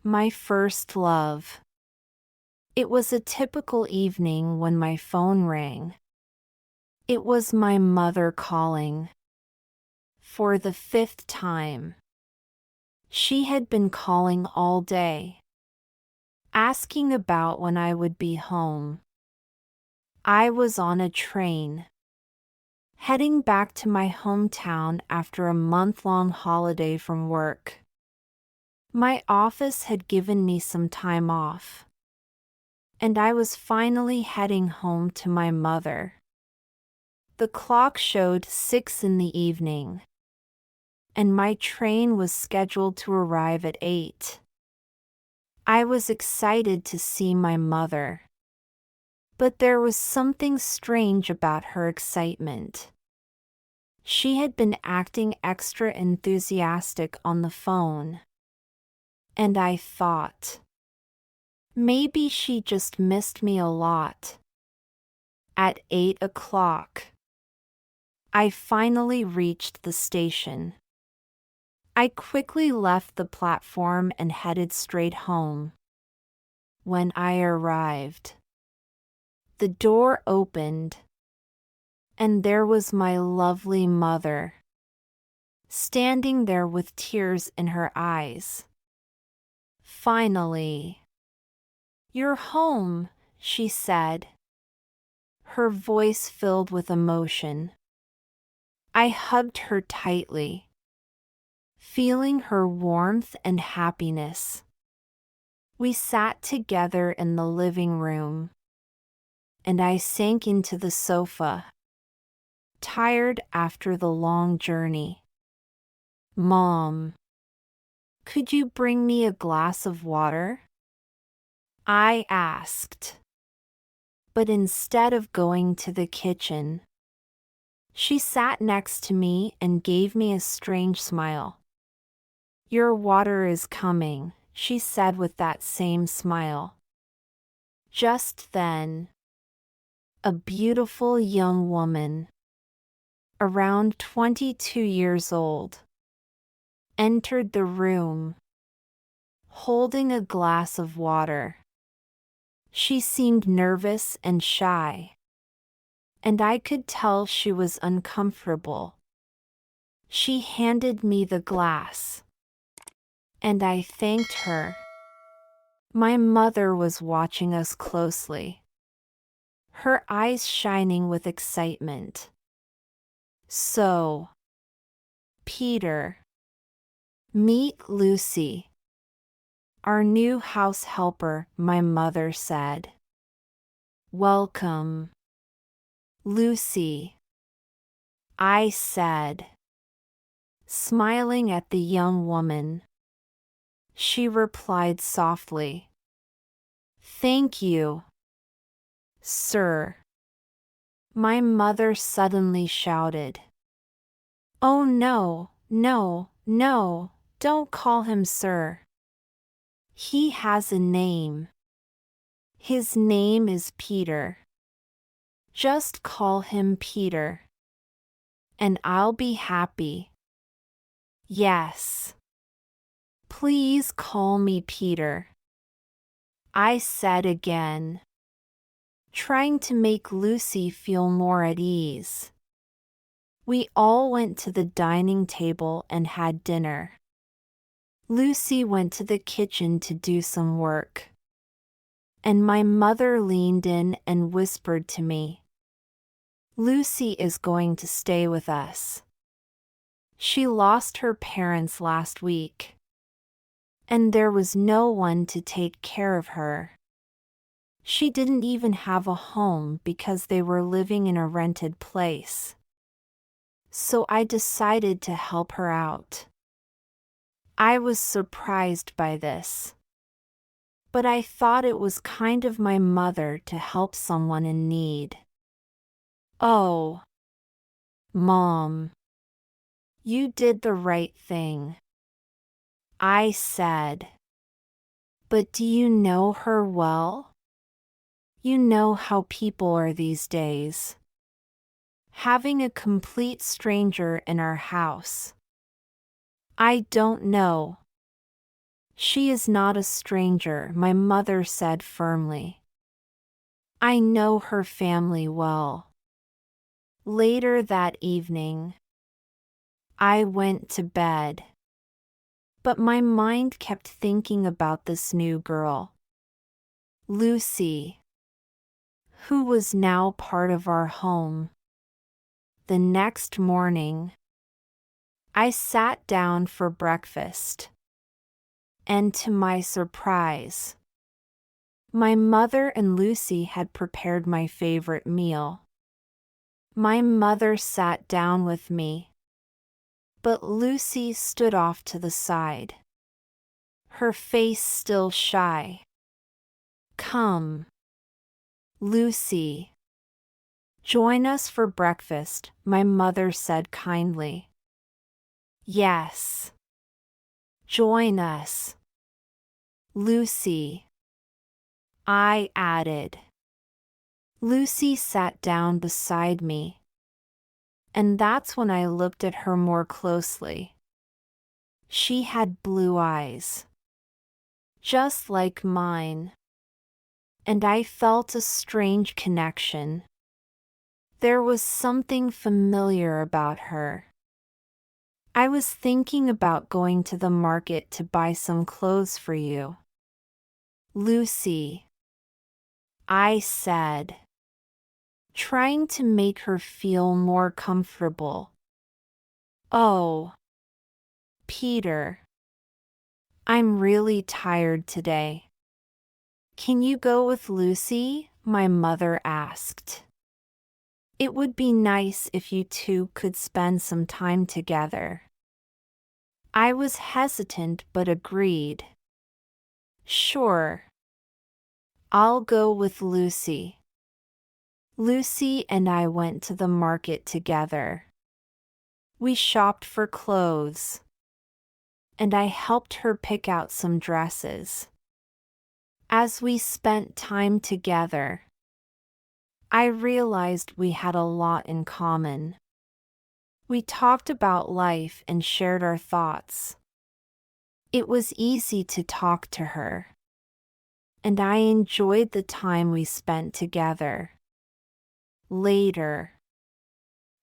My first love. It was a typical evening when my phone rang. It was my mother calling. For the 5th time. She had been calling all day, asking about when I would be home. I was on a train, heading back to my hometown after a month-long holiday from work. My office had given me some time off, and I was finally heading home to my mother. The clock showed 6 in the evening, and my train was scheduled to arrive at 8. I was excited to see my mother, but there was something strange about her excitement. She had been acting extra enthusiastic on the phone, and I thought, maybe she just missed me a lot. At 8 o'clock, I finally reached the station. I quickly left the platform and headed straight home. When I arrived, the door opened, and there was my lovely mother, standing there with tears in her eyes. Finally. "You're home," she said, her voice filled with emotion. I hugged her tightly, feeling her warmth and happiness. We sat together in the living room, and I sank into the sofa, tired after the long journey. "Mom, could you bring me a glass of water?" I asked. But instead of going to the kitchen, she sat next to me and gave me a strange smile. "Your water is coming," she said with that same smile. Just then, a beautiful young woman, around 22 years old, entered the room, holding a glass of water. She seemed nervous and shy, and I could tell she was uncomfortable. She handed me the glass, and I thanked her. My mother was watching us closely, her eyes shining with excitement. "So, Peter, meet Lucy, our new house helper," my mother said. "Welcome, Lucy," I said, smiling at the young woman. She replied softly, "Thank you, sir." My mother suddenly shouted, "Oh no, no, no, don't call him sir. He has a name. His name is Peter. Just call him Peter, and I'll be happy. Yes. Please call me Peter," I said again, trying to make Lucy feel more at ease. We all went to the dining table and had dinner. Lucy went to the kitchen to do some work, and my mother leaned in and whispered to me, "Lucy is going to stay with us. She lost her parents last week, and there was no one to take care of her. She didn't even have a home because they were living in a rented place. So I decided to help her out." I was surprised by this, but I thought it was kind of my mother to help someone in need. "Oh, Mom, you did the right thing," I said. "But do you know her well? You know how people are these days. Having a complete stranger in our house." "I don't know. She is not a stranger, my mother said firmly. I know her family well. Later that evening, I went to bed. But my mind kept thinking about this new girl, Lucy, who was now part of our home. The next morning, I sat down for breakfast. And to my surprise, my mother and Lucy had prepared my favorite meal. My mother sat down with me, but Lucy stood off to the side, her face still shy. Come, Lucy. Join us for breakfast, my mother said kindly. Yes. Join us, Lucy, I added. Lucy sat down beside me, and that's when I looked at her more closely. She had blue eyes, just like mine, and I felt a strange connection. There was something familiar about her. I was thinking about going to the market to buy some clothes for you, Lucy, I said, trying to make her feel more comfortable. Oh, Peter, I'm really tired today. Can you go with Lucy? My mother asked. It would be nice if you two could spend some time together. I was hesitant but agreed. Sure. I'll go with Lucy. Lucy and I went to the market together. We shopped for clothes, and I helped her pick out some dresses. As we spent time together, I realized we had a lot in common. We talked about life and shared our thoughts. It was easy to talk to her, and I enjoyed the time we spent together. Later,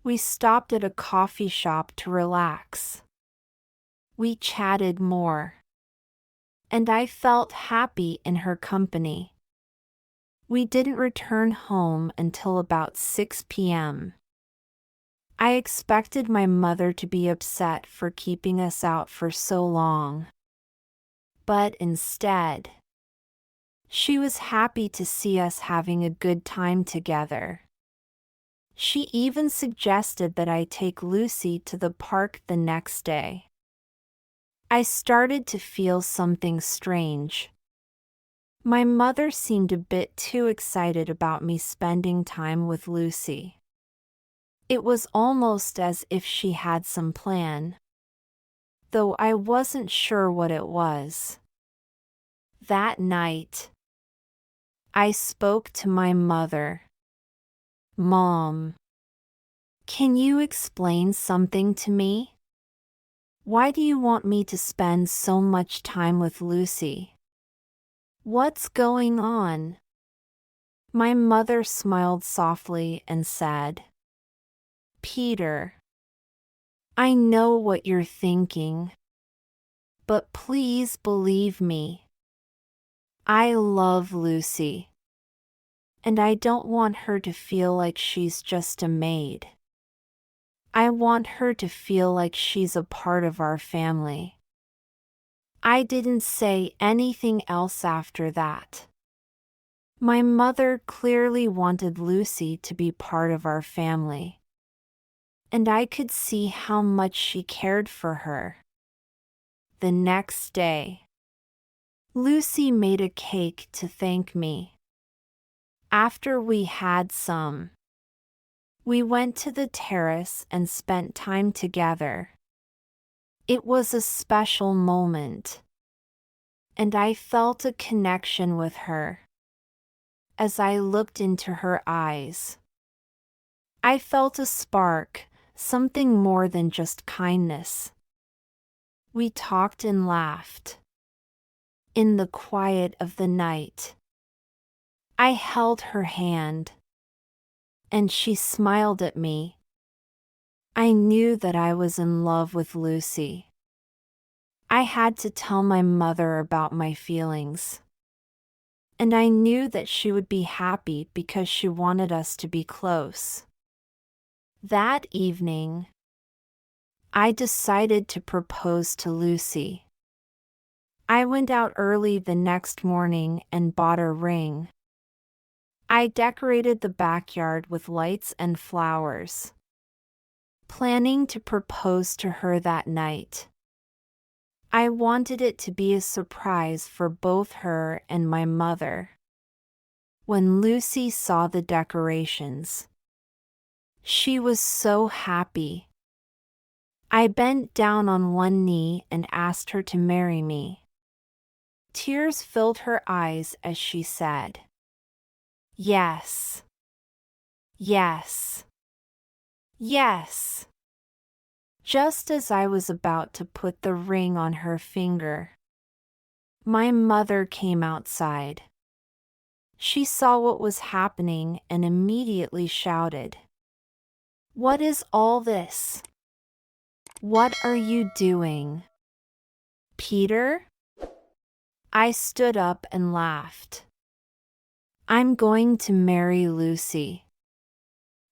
we stopped at a coffee shop to relax. We chatted more, and I felt happy in her company. We didn't return home until about 6 p.m. I expected my mother to be upset for keeping us out for so long. But instead, she was happy to see us having a good time together. She even suggested that I take Lucy to the park the next day. I started to feel something strange. My mother seemed a bit too excited about me spending time with Lucy. It was almost as if she had some plan, though I wasn't sure what it was. That night, I spoke to my mother. Mom, can you explain something to me? Why do you want me to spend so much time with Lucy? What's going on? My mother smiled softly and said, Peter, I know what you're thinking, but please believe me. I love Lucy, and I don't want her to feel like she's just a maid. I want her to feel like she's a part of our family. I didn't say anything else after that. My mother clearly wanted Lucy to be part of our family, and I could see how much she cared for her. The next day, Lucy made a cake to thank me. After we had some, we went to the terrace and spent time together. It was a special moment, and I felt a connection with her. As I looked into her eyes, I felt a spark, something more than just kindness. We talked and laughed, in the quiet of the night. I held her hand, and she smiled at me. I knew that I was in love with Lucy. I had to tell my mother about my feelings. And I knew that she would be happy because she wanted us to be close. That evening, I decided to propose to Lucy. I went out early the next morning and bought a ring. I decorated the backyard with lights and flowers, planning to propose to her that night. I wanted it to be a surprise for both her and my mother. When Lucy saw the decorations, she was so happy. I bent down on one knee and asked her to marry me. Tears filled her eyes as she said, "Yes, yes, yes." Just as I was about to put the ring on her finger, my mother came outside. She saw what was happening and immediately shouted, "What is all this? What are you doing?" "Peter?" I stood up and laughed. "I'm going to marry Lucy."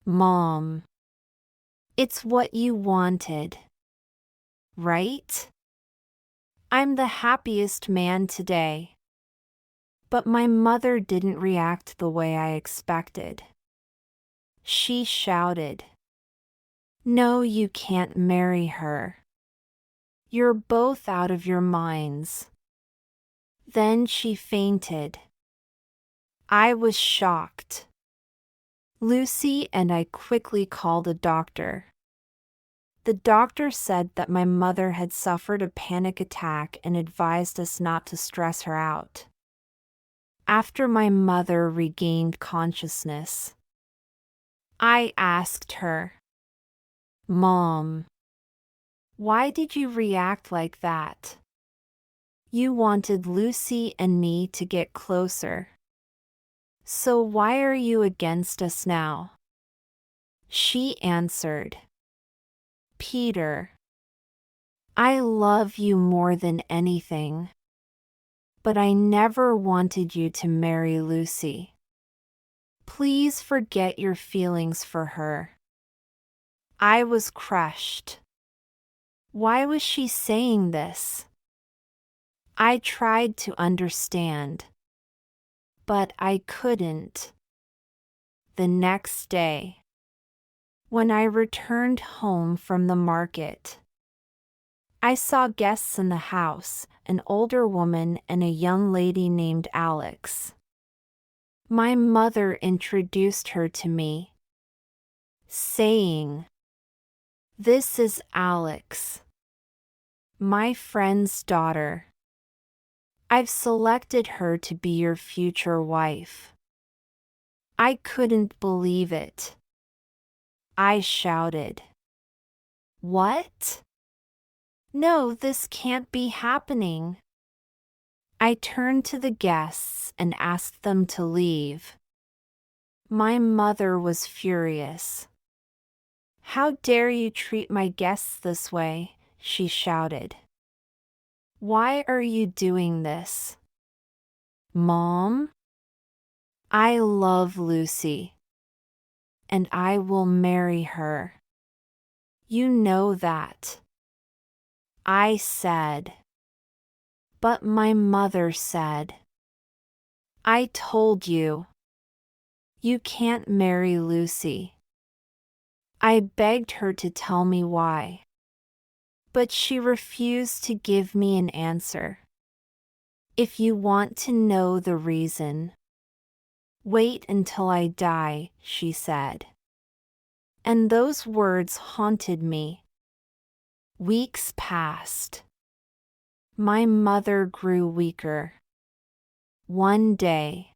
"Mom, it's what you wanted, right?" I'm the happiest man today. But my mother didn't react the way I expected. She shouted, "No, you can't marry her. You're both out of your minds." Then she fainted. I was shocked. Lucy and I quickly called a doctor. The doctor said that my mother had suffered a panic attack and advised us not to stress her out. After my mother regained consciousness, I asked her, "Mom, why did you react like that? You wanted Lucy and me to get closer. So why are you against us now?" She answered, "Peter, I love you more than anything, but I never wanted you to marry Lucy. Please forget your feelings for her." I was crushed. Why was she saying this? I tried to understand, but I couldn't. The next day, when I returned home from the market, I saw guests in the house, an older woman and a young lady named Alex. My mother introduced her to me, saying, "This is Alex, my friend's daughter. I've selected her to be your future wife." I couldn't believe it. I shouted, "What? No, this can't be happening." I turned to the guests and asked them to leave. My mother was furious. "How dare you treat my guests this way?" she shouted. "Why are you doing this?" "Mom, I love Lucy, and I will marry her. You know that." I said. But my mother said, "I told you. You can't marry Lucy." I begged her to tell me why, but she refused to give me an answer. "If you want to know the reason, wait until I die," she said. And those words haunted me. Weeks passed. My mother grew weaker. One day,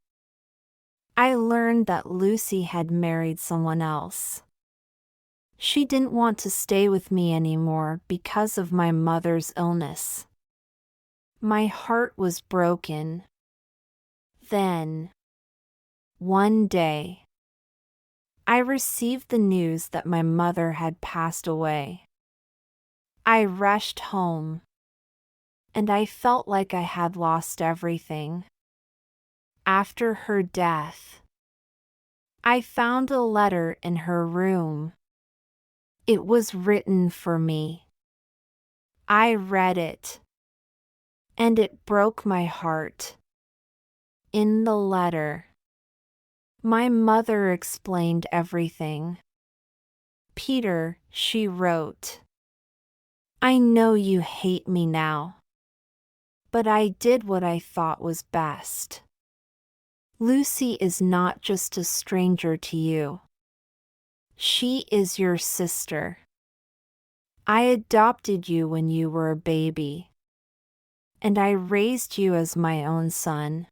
I learned that Lucy had married someone else. She didn't want to stay with me anymore because of my mother's illness. My heart was broken. Then, one day, I received the news that my mother had passed away. I rushed home, and I felt like I had lost everything. After her death, I found a letter in her room. It was written for me. I read it, and it broke my heart. In the letter, my mother explained everything. Peter, she wrote, I know you hate me now, but I did what I thought was best. Lucy is not just a stranger to you. She is your sister. I adopted you when you were a baby, and I raised you as my own son.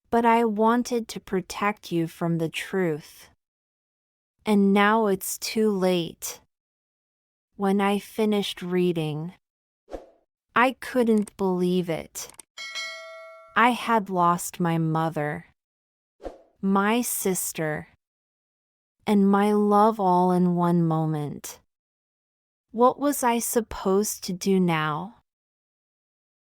But I wanted to protect you from the truth. And now it's too late. When I finished reading, I couldn't believe it. I had lost my mother, my sister, and my love all in one moment. What was I supposed to do now?